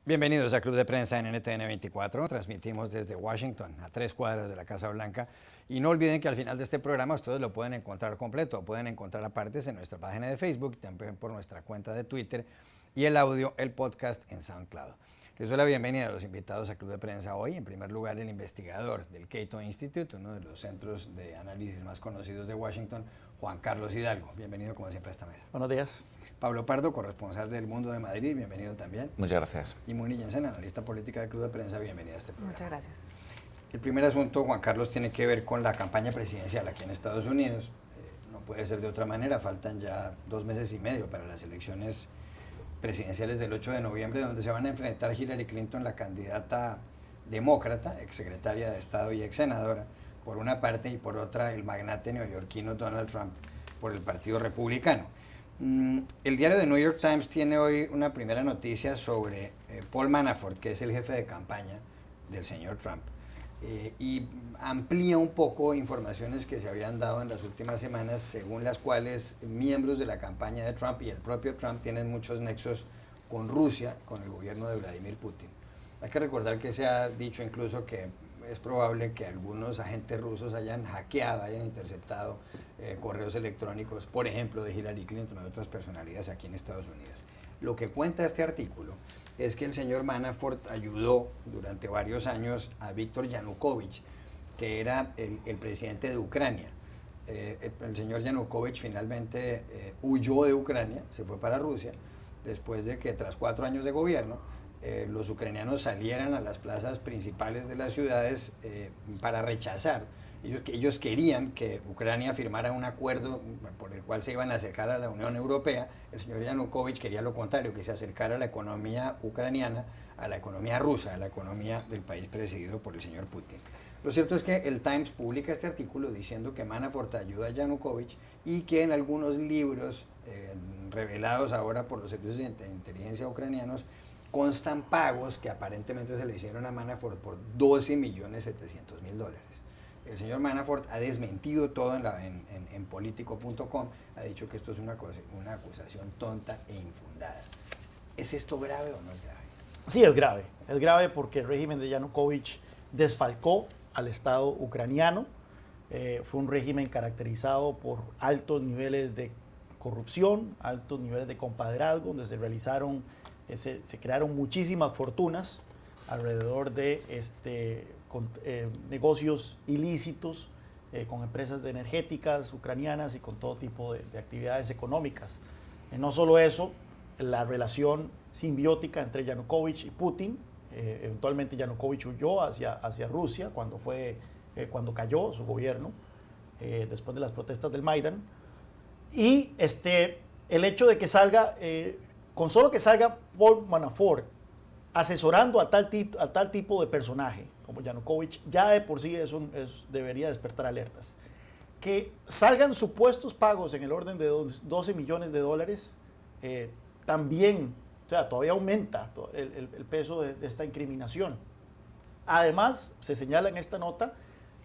Bienvenidos a Club de Prensa en NTN 24. Transmitimos desde Washington, a 3 cuadras de la Casa Blanca. Y no olviden que al final de este programa ustedes lo pueden encontrar completo, pueden encontrar a partes en nuestra página de Facebook, también por nuestra cuenta de Twitter, y el audio, el podcast en SoundCloud. Les doy la bienvenida a los invitados a Club de Prensa hoy. En primer lugar, el investigador del Cato Institute, uno de los centros de análisis más conocidos de Washington, Juan Carlos Hidalgo. Bienvenido como siempre a esta mesa. Buenos días. Pablo Pardo, corresponsal del Mundo de Madrid, bienvenido también. Muchas gracias. Y Moni Jensen, analista política del Club de Prensa, bienvenida a este programa. Muchas gracias. El primer asunto, Juan Carlos, tiene que ver con la campaña presidencial aquí en Estados Unidos. No puede ser de otra manera, faltan ya 2 meses y medio para las elecciones presidenciales del 8 de noviembre, donde se van a enfrentar Hillary Clinton, la candidata demócrata, exsecretaria de Estado y ex senadora, por una parte, y por otra el magnate neoyorquino Donald Trump por el Partido Republicano. El diario The New York Times tiene hoy una primera noticia sobre Paul Manafort, que es el jefe de campaña del señor Trump, y amplía un poco informaciones que se habían dado en las últimas semanas, según las cuales miembros de la campaña de Trump y el propio Trump tienen muchos nexos con Rusia, con el gobierno de Vladimir Putin. Hay que recordar que se ha dicho incluso que es probable que algunos agentes rusos hayan hackeado, hayan interceptado correos electrónicos, por ejemplo, de Hillary Clinton o de otras personalidades aquí en Estados Unidos. Lo que cuenta este artículo es que el señor Manafort ayudó durante varios años a Víctor Yanukovych, que era el presidente de Ucrania. El señor Yanukovych finalmente huyó de Ucrania, se fue para Rusia, después de que tras 4 años de gobierno, los ucranianos salieran a las plazas principales de las ciudades para rechazar. Ellos querían que Ucrania firmara un acuerdo por el cual se iban a acercar a la Unión Europea. El señor Yanukovych quería lo contrario, que se acercara la economía ucraniana a la economía rusa, a la economía del país presidido por el señor Putin. Lo cierto es que el Times publica este artículo diciendo que Manafort ayuda a Yanukovych y que en algunos libros revelados ahora por los servicios de inteligencia ucranianos constan pagos que aparentemente se le hicieron a Manafort por $12.700.000. El señor Manafort ha desmentido todo en politico.com, ha dicho que esto es una acusación tonta e infundada. ¿Es esto grave o no es grave? Sí, es grave. Es grave porque el régimen de Yanukovych desfalcó al Estado ucraniano. Fue un régimen caracterizado por altos niveles de corrupción, altos niveles de compadrazgo, donde se crearon muchísimas fortunas alrededor de negocios ilícitos con empresas energéticas ucranianas y con todo tipo de actividades económicas. No solo eso, la relación simbiótica entre Yanukovych y Putin. Eventualmente Yanukovych huyó hacia Rusia cuando cayó su gobierno, después de las protestas del Maidán. Y el hecho de que salga, con solo que salga Paul Manafort asesorando a tal tipo de personaje como Yanukovych, ya de por sí debería despertar alertas. Que salgan supuestos pagos en el orden de $12 millones, también, o sea, todavía aumenta el peso de esta incriminación. Además, se señala en esta nota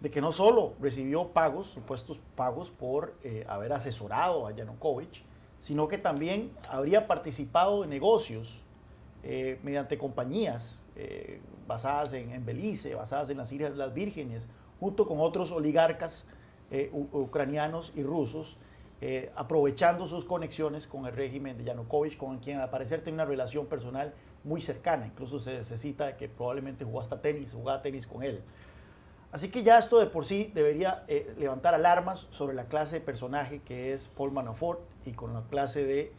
de que no solo recibió supuestos pagos por haber asesorado a Yanukovych, sino que también habría participado en negocios mediante compañías basadas en Belice, basadas en las Islas Vírgenes, junto con otros oligarcas ucranianos y rusos, aprovechando sus conexiones con el régimen de Yanukovych, con quien al parecer tiene una relación personal muy cercana. Incluso se cita que probablemente jugaba tenis con él. Así que ya esto de por sí debería levantar alarmas sobre la clase de personaje que es Paul Manafort y con la clase de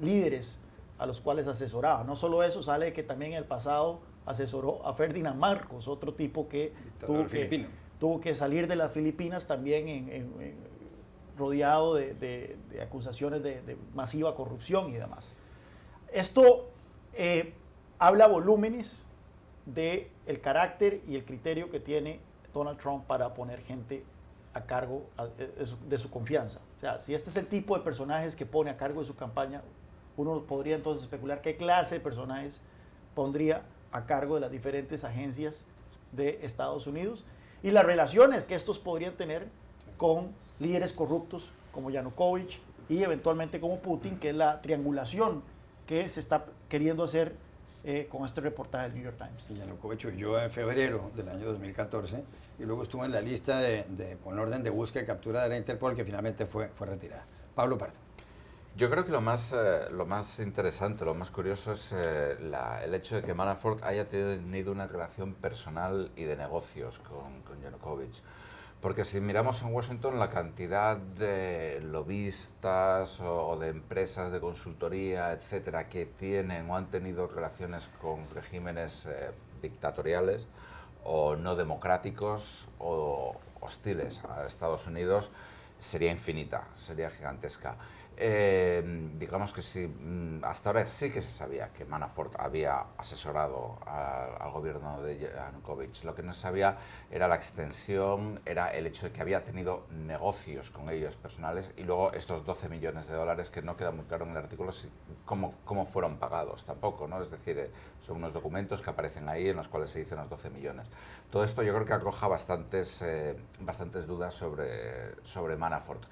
líderes a los cuales asesoraba. No solo eso, sale que también en el pasado asesoró a Ferdinand Marcos, otro tipo que tuvo que salir de las Filipinas también rodeado de acusaciones de masiva corrupción y demás. Esto habla volúmenes del carácter y el criterio que tiene Donald Trump para poner gente a cargo de su confianza. O sea, si este es el tipo de personajes que pone a cargo de su campaña, uno podría entonces especular qué clase de personajes pondría a cargo de las diferentes agencias de Estados Unidos y las relaciones que estos podrían tener con líderes corruptos como Yanukovych y eventualmente como Putin, que es la triangulación que se está queriendo hacer con este reportaje del New York Times. Sí, Yanukovych huyó en febrero del año 2014 y luego estuvo en la lista con orden de búsqueda y captura de la Interpol, que finalmente fue retirada. Pablo Pardo. Yo creo que lo más interesante, lo más curioso es el hecho de que Manafort haya tenido una relación personal y de negocios con Yanukovych. Porque si miramos en Washington la cantidad de lobistas o de empresas de consultoría, etcétera, que tienen o han tenido relaciones con regímenes dictatoriales o no democráticos o hostiles a Estados Unidos, sería infinita, sería gigantesca. Digamos que sí, hasta ahora sí que se sabía que Manafort había asesorado al gobierno de Yanukovych. Lo que no se sabía era la extensión, era el hecho de que había tenido negocios con ellos personales y luego estos 12 millones de dólares que no queda muy claro en el artículo cómo fueron pagados tampoco, ¿no? Es decir, son unos documentos que aparecen ahí en los cuales se dicen los 12 millones. Todo esto yo creo que arroja bastantes dudas sobre Manafort.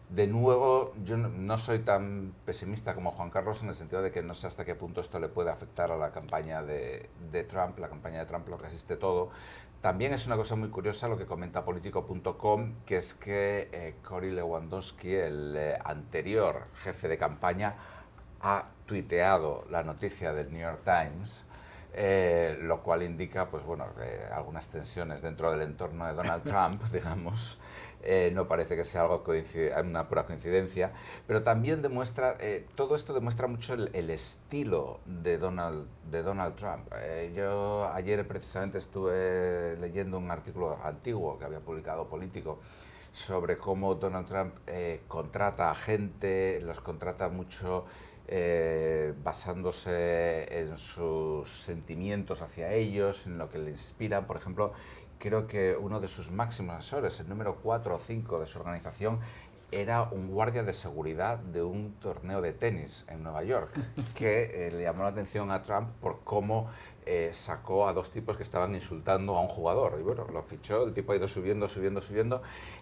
De nuevo, yo no soy tan pesimista como Juan Carlos en el sentido de que no sé hasta qué punto esto le puede afectar a la campaña de Trump. La campaña de Trump lo resiste todo. También es una cosa muy curiosa lo que comenta Politico.com, que es que Cory Lewandowski, el anterior jefe de campaña, ha tuiteado la noticia del New York Times, lo cual indica pues, bueno, algunas tensiones dentro del entorno de Donald Trump, digamos. No parece que sea algo una pura coincidencia, pero también demuestra, todo esto demuestra mucho el estilo de Donald Trump. Yo ayer precisamente estuve leyendo un artículo antiguo que había publicado Político sobre cómo Donald Trump contrata a gente, los contrata mucho basándose en sus sentimientos hacia ellos, en lo que le inspiran. Por ejemplo, creo que uno de sus máximos asesores, el número 4 o 5 de su organización, era un guardia de seguridad de un torneo de tenis en Nueva York, que le llamó la atención a Trump por cómo sacó a dos tipos que estaban insultando a un jugador. Y bueno, lo fichó, el tipo ha ido subiendo,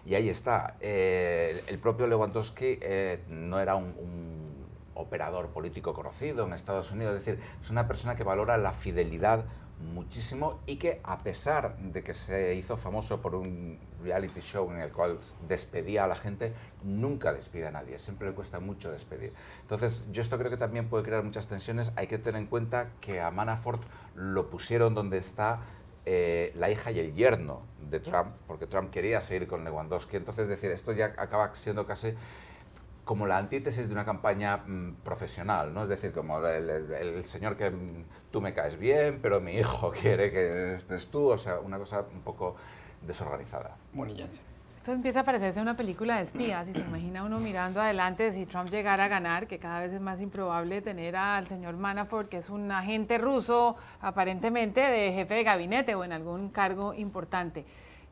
y ahí está. El propio Lewandowski no era un operador político conocido en Estados Unidos, es decir, es una persona que valora la fidelidad muchísimo y que, a pesar de que se hizo famoso por un reality show en el cual despedía a la gente, nunca despide a nadie, siempre le cuesta mucho despedir. Entonces, yo esto creo que también puede crear muchas tensiones. Hay que tener en cuenta que a Manafort lo pusieron donde está la hija y el yerno de Trump, porque Trump quería seguir con Lewandowski. Entonces, es decir, esto ya acaba siendo casi como la antítesis de una campaña profesional, ¿no? Es decir, como el señor que tú me caes bien, pero mi hijo quiere que estés tú, o sea, una cosa un poco desorganizada. Moni Jansen. Esto empieza a parecerse una película de espías, y se imagina uno mirando adelante, si Trump llegara a ganar, que cada vez es más improbable tener al señor Manafort, que es un agente ruso, aparentemente de jefe de gabinete o en algún cargo importante.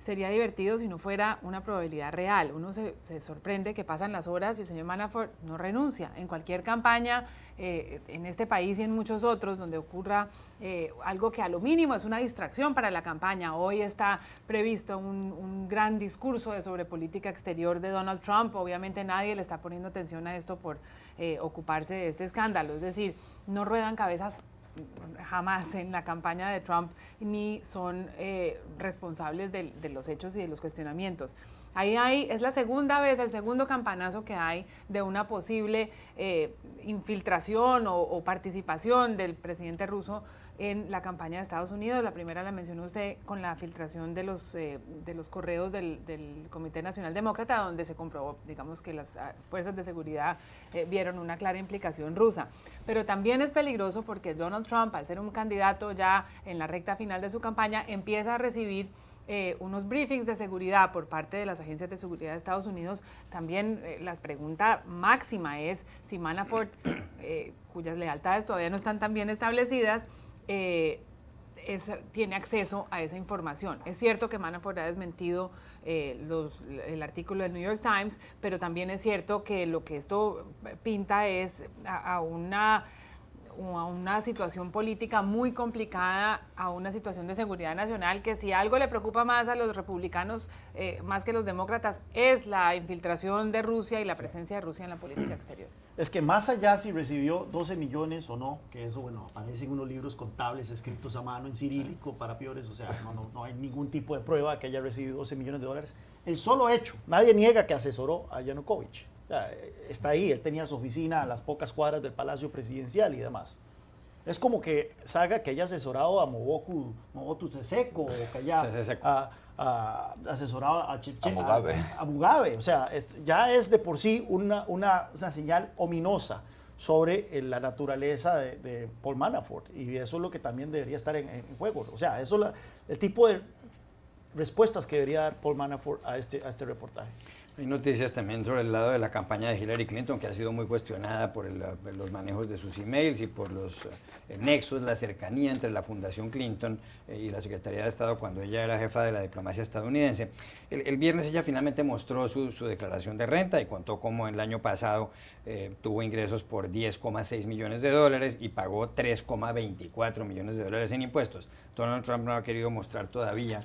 Sería divertido si no fuera una probabilidad real. Uno se sorprende que pasan las horas y el señor Manafort no renuncia. En cualquier campaña, en este país y en muchos otros, donde ocurra algo que a lo mínimo es una distracción para la campaña. Hoy está previsto un gran discurso sobre política exterior de Donald Trump. Obviamente nadie le está poniendo atención a esto por ocuparse de este escándalo. Es decir, no ruedan cabezas jamás en la campaña de Trump, ni son responsables de los hechos y de los cuestionamientos. Es la segunda vez, el segundo campanazo que hay de una posible infiltración o participación del presidente ruso en la campaña de Estados Unidos. La primera la mencionó usted con la filtración de los correos del Comité Nacional Demócrata, donde se comprobó, digamos, que las fuerzas de seguridad vieron una clara implicación rusa. Pero también es peligroso porque Donald Trump, al ser un candidato ya en la recta final de su campaña, empieza a recibir unos briefings de seguridad por parte de las agencias de seguridad de Estados Unidos. También la pregunta máxima es si Manafort, cuyas lealtades todavía no están tan bien establecidas, tiene acceso a esa información. Es cierto que Manafort ha desmentido el artículo del New York Times, pero también es cierto que lo que esto pinta es a una situación política muy complicada, a una situación de seguridad nacional, que si algo le preocupa más a los republicanos, más que los demócratas, es la infiltración de Rusia y la presencia de Rusia en la política exterior. es que más allá si recibió 12 millones o no, que eso, bueno, aparece en unos libros contables escritos a mano en cirílico para peores, o sea, no hay ningún tipo de prueba de que haya recibido 12 millones de dólares. El solo hecho, nadie niega que asesoró a Yanukovych. O sea, está ahí, él tenía su oficina a las pocas cuadras del Palacio Presidencial y demás. Es como que salga que haya asesorado a Mobutu Sese Seko, o que haya asesorado a Mugabe. O sea, ya es de por sí una señal ominosa sobre la naturaleza de Paul Manafort. Y eso es lo que también debería estar en juego. O sea, eso es el tipo de respuestas que debería dar Paul Manafort a este reportaje. Hay noticias también sobre el lado de la campaña de Hillary Clinton, que ha sido muy cuestionada por los manejos de sus emails y por los nexos, la cercanía entre la Fundación Clinton y la Secretaría de Estado cuando ella era jefa de la diplomacia estadounidense. El viernes ella finalmente mostró su declaración de renta y contó cómo el año pasado tuvo ingresos por 10,6 millones de dólares y pagó 3,24 millones de dólares en impuestos. Donald Trump no ha querido mostrar todavía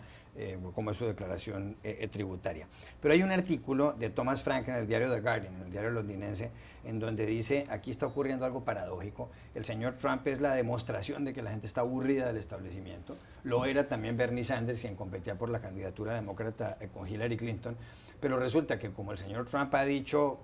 como es su declaración tributaria. Pero hay un artículo de Thomas Frank en el diario The Guardian, en el diario londinense, en donde dice, aquí está ocurriendo algo paradójico, el señor Trump es la demostración de que la gente está aburrida del establecimiento, lo era también Bernie Sanders, quien competía por la candidatura demócrata con Hillary Clinton, pero resulta que como el señor Trump ha dicho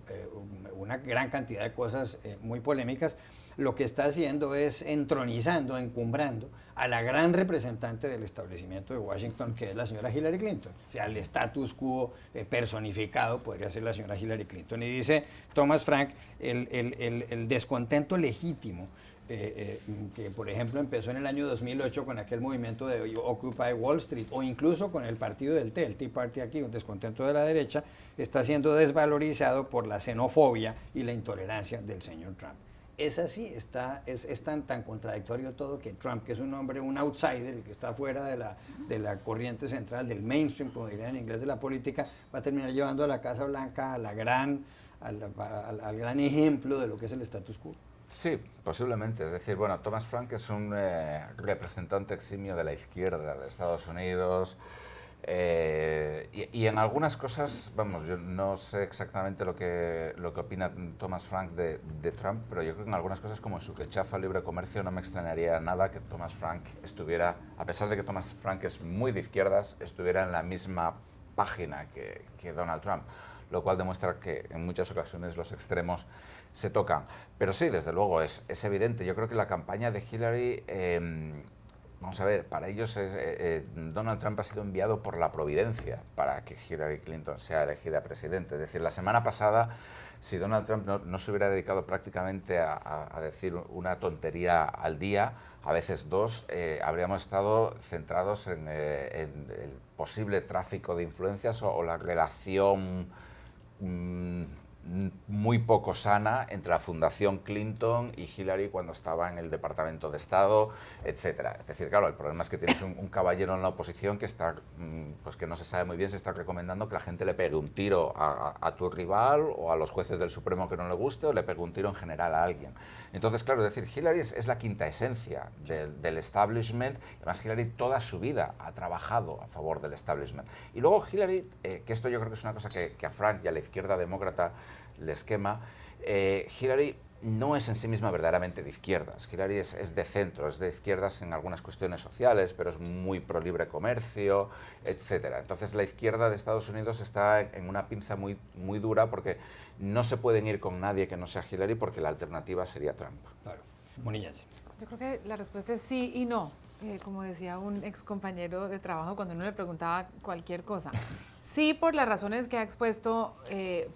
una gran cantidad de cosas muy polémicas, lo que está haciendo es entronizando, encumbrando a la gran representante del establecimiento de Washington, que es la señora Hillary Clinton. O sea, el status quo personificado podría ser la señora Hillary Clinton. Y dice Thomas Frank, el descontento legítimo, que por ejemplo empezó en el año 2008 con aquel movimiento de Occupy Wall Street, o incluso con el partido del el Tea Party aquí, un descontento de la derecha, está siendo desvalorizado por la xenofobia y la intolerancia del señor Trump. Es así, es tan contradictorio todo que Trump, que es un hombre, un outsider, el que está fuera de la corriente central, del mainstream, como dirían en inglés, de la política, va a terminar llevando a la Casa Blanca al gran ejemplo de lo que es el status quo. Sí, posiblemente. Es decir, bueno, Thomas Frank es un representante eximio de la izquierda de Estados Unidos. Y en algunas cosas, vamos, yo no sé exactamente lo que opina Thomas Frank de Trump, pero yo creo que en algunas cosas, como su rechazo al libre comercio, no me extrañaría nada que Thomas Frank estuviera, a pesar de que Thomas Frank es muy de izquierdas, estuviera en la misma página que Donald Trump, lo cual demuestra que en muchas ocasiones los extremos se tocan. Pero sí, desde luego, es evidente. Yo creo que la campaña de Hillary... Vamos a ver, para ellos Donald Trump ha sido enviado por la providencia para que Hillary Clinton sea elegida presidente. Es decir, la semana pasada, si Donald Trump no se hubiera dedicado prácticamente a decir una tontería al día, a veces dos, habríamos estado centrados en el posible tráfico de influencias o la relación muy poco sana entre la Fundación Clinton y Hillary cuando estaba en el Departamento de Estado, etcétera. Es decir, claro, el problema es que tienes un caballero en la oposición que está, pues que no se sabe muy bien si está recomendando que la gente le pegue un tiro a tu rival o a los jueces del Supremo que no le guste, o le pegue un tiro en general a alguien. Entonces, claro, es decir, Hillary es la quinta esencia del establishment. Además, Hillary toda su vida ha trabajado a favor del establishment. Y luego Hillary, que esto yo creo que es una cosa que a Frank y a la izquierda demócrata les quema, Hillary no es en sí misma verdaderamente de izquierdas. Hillary es de centro, es de izquierdas en algunas cuestiones sociales, pero es muy pro libre comercio, etcétera. Entonces la izquierda de Estados Unidos está en una pinza muy, muy dura porque no se pueden ir con nadie que no sea Hillary porque la alternativa sería Trump. Claro. Monilla. Yo creo que la respuesta es sí y no. Como decía un ex compañero de trabajo cuando uno le preguntaba cualquier cosa. Sí, por las razones que ha expuesto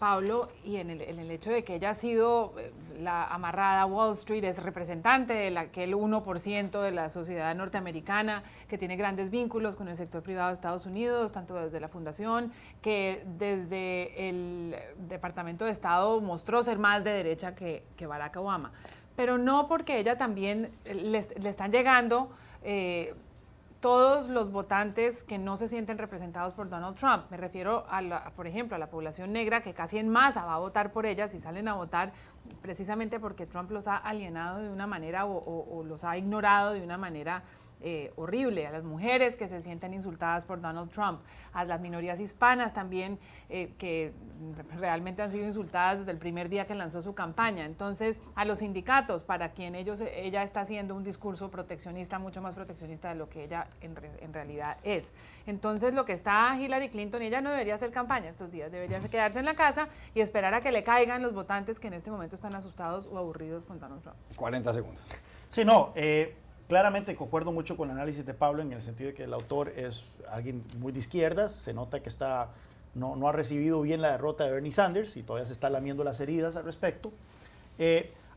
Pablo y en el hecho de que ella ha sido la amarrada a Wall Street, es representante de aquel 1% de la sociedad norteamericana que tiene grandes vínculos con el sector privado de Estados Unidos, tanto desde la fundación que desde el Departamento de Estado mostró ser más de derecha que Barack Obama. Pero no porque ella también le están llegando... todos los votantes que no se sienten representados por Donald Trump. Me refiero, por ejemplo, a la población negra que casi en masa va a votar por ella si salen a votar precisamente porque Trump los ha alienado de una manera o los ha ignorado de una manera horrible, a las mujeres que se sienten insultadas por Donald Trump, a las minorías hispanas también, que realmente han sido insultadas desde el primer día que lanzó su campaña. Entonces, a los sindicatos, para quien ella está haciendo un discurso proteccionista, mucho más proteccionista de lo que ella en realidad es. Entonces, lo que está Hillary Clinton, ella no debería hacer campaña estos días, debería quedarse en la casa y esperar a que le caigan los votantes que en este momento están asustados o aburridos con Donald Trump. 40 segundos. Sí, no, claramente concuerdo mucho con el análisis de Pablo en el sentido de que el autor es alguien muy de izquierdas, se nota que no ha recibido bien la derrota de Bernie Sanders y todavía se está lamiendo las heridas al respecto.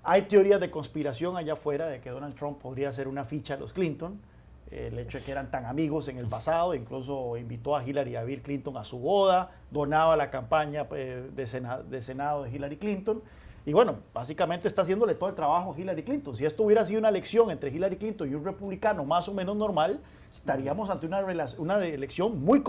Hay teorías de conspiración allá afuera de que Donald Trump podría hacer una ficha a los Clinton, el hecho de que eran tan amigos en el pasado, incluso invitó a Hillary y a Bill Clinton a su boda, donaba la campaña de Senado de Hillary Clinton. Y bueno, básicamente está haciéndole todo el trabajo a Hillary Clinton. Si esto hubiera sido una elección entre Hillary Clinton y un republicano más o menos normal, estaríamos ante una elección muy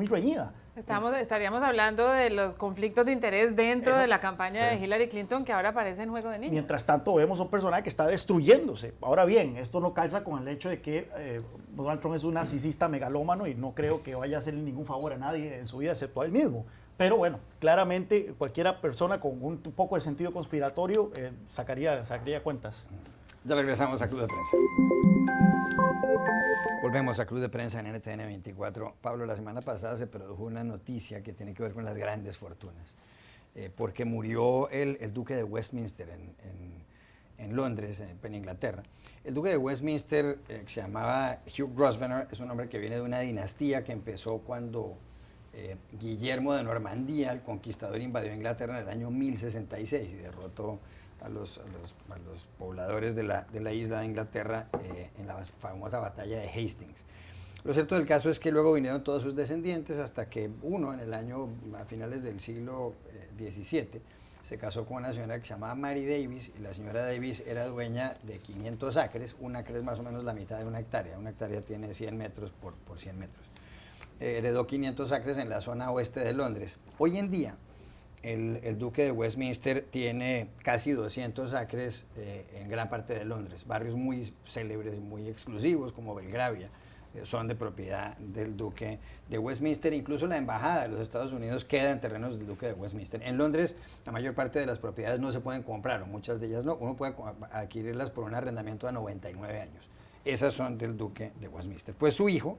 reñida. Estaríamos hablando de los conflictos de interés dentro de la campaña de Hillary Clinton, que ahora parece en juego de niños. Mientras tanto, vemos a un personaje que está destruyéndose. Ahora bien, esto no calza con el hecho de que Donald Trump es un narcisista megalómano y no creo que vaya a hacerle ningún favor a nadie en su vida, excepto a él mismo. Pero bueno, claramente cualquier persona con un poco de sentido conspiratorio sacaría cuentas. Ya regresamos a Club de Prensa. Volvemos a Club de Prensa en NTN 24. Pablo, la semana pasada se produjo una noticia que tiene que ver con las grandes fortunas, porque murió el duque de Westminster en Londres, en Inglaterra. El duque de Westminster, que se llamaba Hugh Grosvenor, es un hombre que viene de una dinastía que empezó cuando Guillermo de Normandía, el conquistador, invadió Inglaterra en el año 1066 y derrotó a los pobladores de la isla de Inglaterra en la famosa batalla de Hastings. Lo cierto del caso es que luego vinieron todos sus descendientes hasta que uno, a finales del siglo XVII, se casó con una señora que se llamaba Mary Davis, y la señora Davis era dueña de 500 acres. Un acre es más o menos la mitad de una hectárea. Una hectárea tiene 100 metros por 100 metros. Heredó 500 acres en la zona oeste de Londres. Hoy en día, el duque de Westminster tiene casi 200 acres en gran parte de Londres. Barrios muy célebres, muy exclusivos, como Belgravia, son de propiedad del duque de Westminster. Incluso la embajada de los Estados Unidos queda en terrenos del duque de Westminster. En Londres, la mayor parte de las propiedades no se pueden comprar, o muchas de ellas no. Uno puede adquirirlas por un arrendamiento a 99 años. Esas son del duque de Westminster. Pues su hijo,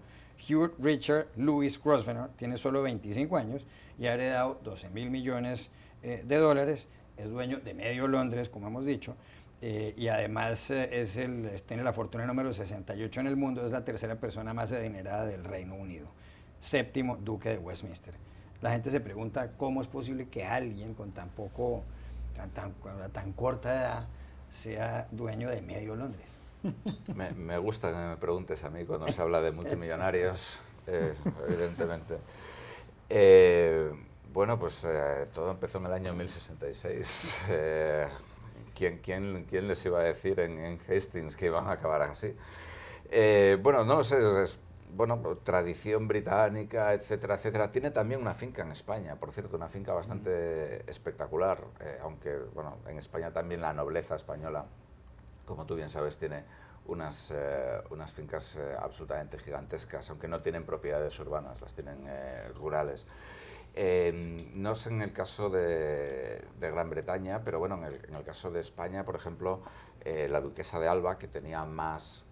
Hugh Richard Louis Grosvenor, tiene solo 25 años y ha heredado 12.000 millones de dólares, es dueño de medio Londres, como hemos dicho, y además tiene la fortuna número 68 en el mundo, es la tercera persona más adinerada del Reino Unido, séptimo duque de Westminster. La gente se pregunta cómo es posible que alguien con tan corta edad sea dueño de medio Londres. Me gusta que me preguntes a mí cuando se habla de multimillonarios, evidentemente. Bueno, pues todo empezó en el año 1066. ¿Quién les iba a decir en Hastings que iban a acabar así? Bueno, no lo sé, tradición británica, etcétera, etcétera. Tiene también una finca en España, por cierto, una finca bastante espectacular, aunque, bueno, en España también la nobleza española, como tú bien sabes, tiene unas fincas absolutamente gigantescas, aunque no tienen propiedades urbanas, las tienen rurales. No sé en el caso de Gran Bretaña, pero bueno, en el caso de España, por ejemplo, la duquesa de Alba, que tenía más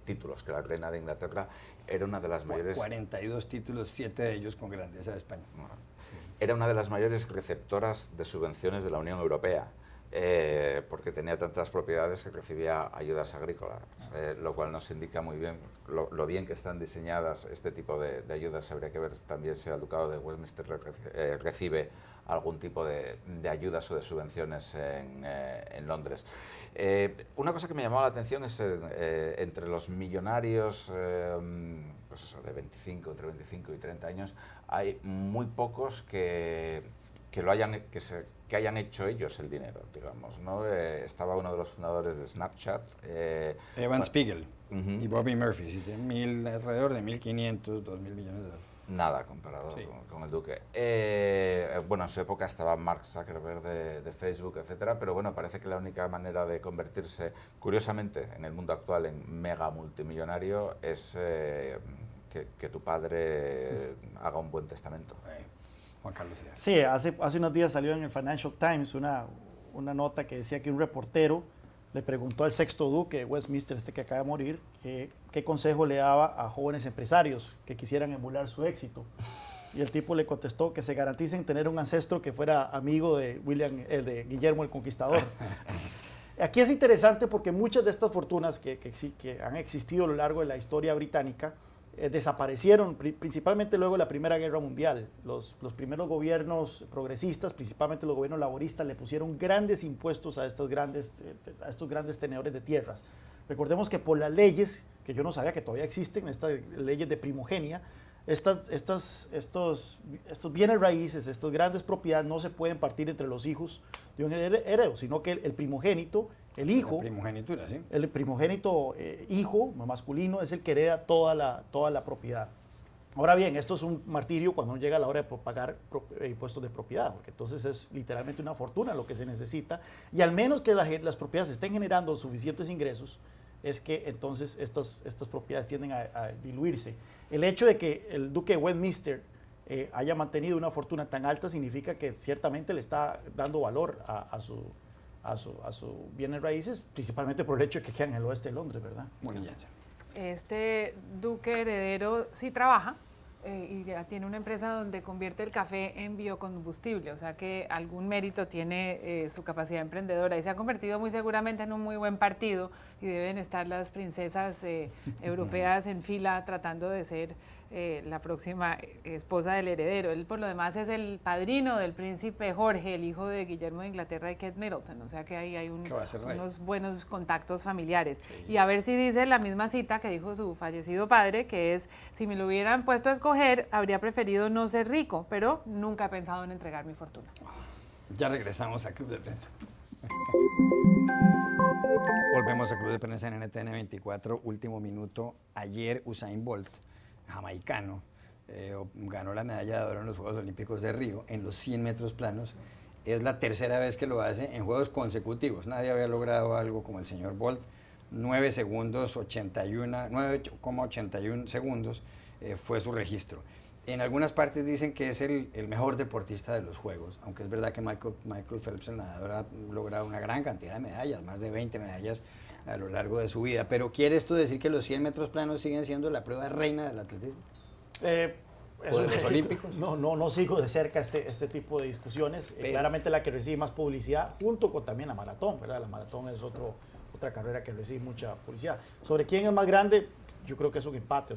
títulos que la reina de Inglaterra, era una de las mayores... 42 títulos, 7 de ellos con grandeza de España. Era una de las mayores receptoras de subvenciones de la Unión Europea. Porque tenía tantas propiedades que recibía ayudas agrícolas, lo cual nos indica muy bien lo bien que están diseñadas este tipo de ayudas. Habría que ver también si el ducado de Westminster recibe algún tipo de ayudas o de subvenciones en Londres. Una cosa que me llamó la atención es entre los millonarios pues eso, de entre 25 y 30 años, hay muy pocos que hayan hecho ellos el dinero, digamos, ¿no? Estaba uno de los fundadores de Snapchat. Evan Spiegel y Bobby Murphy, sí, tienen alrededor de 1.500, 2.000 millones de dólares. Nada comparado Sí. con el Duque. Bueno, en su época estaba Mark Zuckerberg de Facebook, etcétera, pero bueno, parece que la única manera de convertirse, curiosamente, en el mundo actual en mega multimillonario es que tu padre haga un buen testamento. Juan Carlos Hidalgo. Sí, hace unos días salió en el Financial Times una nota que decía que un reportero le preguntó al sexto duque de Westminster, que acaba de morir, qué consejo le daba a jóvenes empresarios que quisieran emular su éxito. Y el tipo le contestó que se garanticen tener un ancestro que fuera amigo de de Guillermo el Conquistador. Aquí es interesante porque muchas de estas fortunas que han existido a lo largo de la historia británica desaparecieron, principalmente luego de la Primera Guerra Mundial. Los primeros gobiernos progresistas, principalmente los gobiernos laboristas, le pusieron grandes impuestos a estos grandes tenedores de tierras. Recordemos que por las leyes, que yo no sabía que todavía existen, estas leyes de primogenia, estos bienes raíces, estas grandes propiedades no se pueden partir entre los hijos de un heredero, sino que el primogénito, el hijo, La primogenitura, ¿sí? el primogénito hijo masculino es el que hereda toda la propiedad. Ahora bien, esto es un martirio cuando llega a la hora de pagar impuestos de propiedad, porque entonces es literalmente una fortuna lo que se necesita, y al menos que las propiedades estén generando suficientes ingresos, es que entonces estas propiedades tienden a diluirse. El hecho de que el duque de Westminster haya mantenido una fortuna tan alta significa que ciertamente le está dando valor a sus bienes raíces, principalmente por el hecho de que quedan en el oeste de Londres, ¿verdad? Munillanza. Este duque heredero sí trabaja y ya tiene una empresa donde convierte el café en biocombustible, o sea que algún mérito tiene su capacidad emprendedora y se ha convertido muy seguramente en un muy buen partido y deben estar las princesas europeas en fila tratando de ser la próxima esposa del heredero. Él por lo demás es el padrino del príncipe Jorge, el hijo de Guillermo de Inglaterra y Kate Middleton, o sea que ahí hay unos buenos contactos familiares. Sí. Y a ver si dice la misma cita que dijo su fallecido padre, que es: si me lo hubieran puesto a escoger, habría preferido no ser rico, pero nunca he pensado en entregar mi fortuna. Ya regresamos a Club de Prensa. Volvemos a Club de Prensa en NTN 24, último minuto. Ayer Usain Bolt, jamaicano, ganó la medalla de oro en los Juegos Olímpicos de Río en los 100 metros planos. Es la tercera vez que lo hace en juegos consecutivos. Nadie había logrado algo como el señor Bolt. 9,81 segundos fue su registro. En algunas partes dicen que es el mejor deportista de los Juegos, aunque es verdad que Michael Phelps, el nadador, ha logrado una gran cantidad de medallas, más de 20 medallas a lo largo de su vida. Pero ¿quiere esto decir que los 100 metros planos siguen siendo la prueba reina del atletismo? ¿O de los olímpicos? No sigo de cerca este tipo de discusiones. Claramente la que recibe más publicidad, junto con también la maratón, ¿verdad? La maratón es otra carrera que recibe mucha publicidad. Sobre quién es más grande, yo creo que es un empate,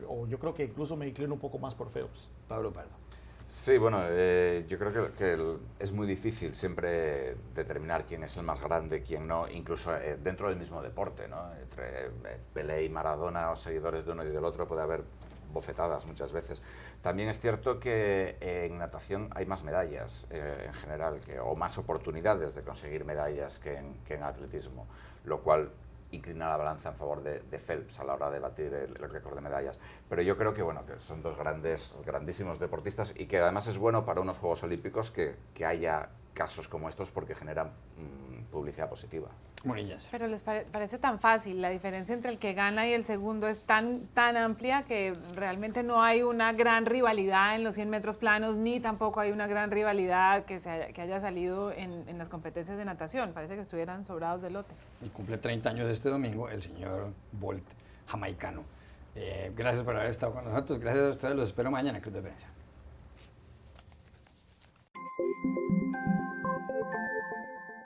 o yo creo que incluso me inclino un poco más por Phelps. Pablo Pardo. Sí, bueno, yo creo que es muy difícil siempre determinar quién es el más grande, quién no, incluso dentro del mismo deporte, ¿no? Entre Pelé y Maradona o seguidores de uno y del otro puede haber bofetadas muchas veces. También es cierto que en natación hay más medallas en general, o más oportunidades de conseguir medallas que en atletismo, lo cual inclina la balanza en favor de Phelps a la hora de batir el récord de medallas. Pero yo creo que, bueno, que son dos grandísimos deportistas y que además es bueno para unos Juegos Olímpicos que haya casos como estos porque generan publicidad positiva. Munillanza. Pero les parece tan fácil, la diferencia entre el que gana y el segundo es tan amplia que realmente no hay una gran rivalidad en los 100 metros planos, ni tampoco hay una gran rivalidad que haya salido en las competencias de natación. Parece que estuvieran sobrados de lote. Y cumple 30 años este domingo el señor Bolt, jamaicano. Gracias por haber estado con nosotros. Gracias a ustedes. Los espero mañana en Club de Prensa.